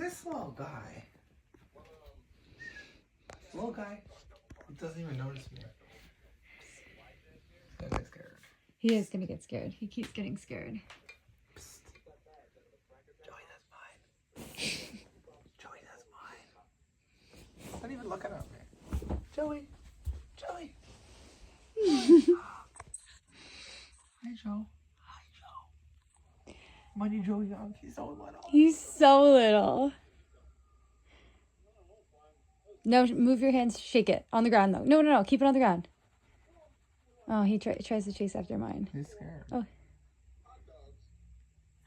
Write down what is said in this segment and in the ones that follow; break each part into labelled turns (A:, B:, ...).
A: this little guy? Little guy. He doesn't even notice me. He's gonna get scared.
B: He is gonna get scared. He keeps getting scared.
A: Psst. Joey, that's mine. Joey, that's mine. Not even looking at me. Joey. Joey. Hi, Joe. Hi, Joe. Money Joe Young. He's so little.
B: He's so little. No, move your hands. Shake it. On the ground, though. No, no, no. Keep it on the ground. Oh, he tries to chase after mine.
A: He's scared.
B: Oh.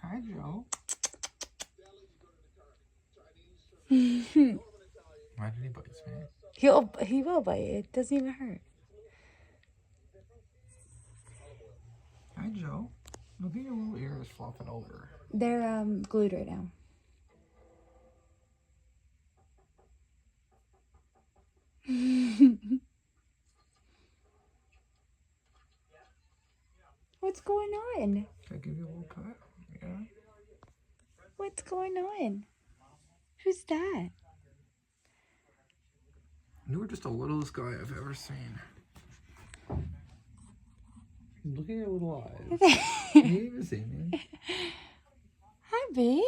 A: Hi, Joe. Why did he bite me?
B: He will bite. It doesn't even hurt.
A: Hi, Joe. Look at your little ears flopping over.
B: They're glued right now. What's going on?
A: Can I give you a little cut? Yeah.
B: What's going on? Who's that?
A: You were just the littlest guy I've ever seen. Look at your little eyes. Can you even see me?
B: Hi, babe.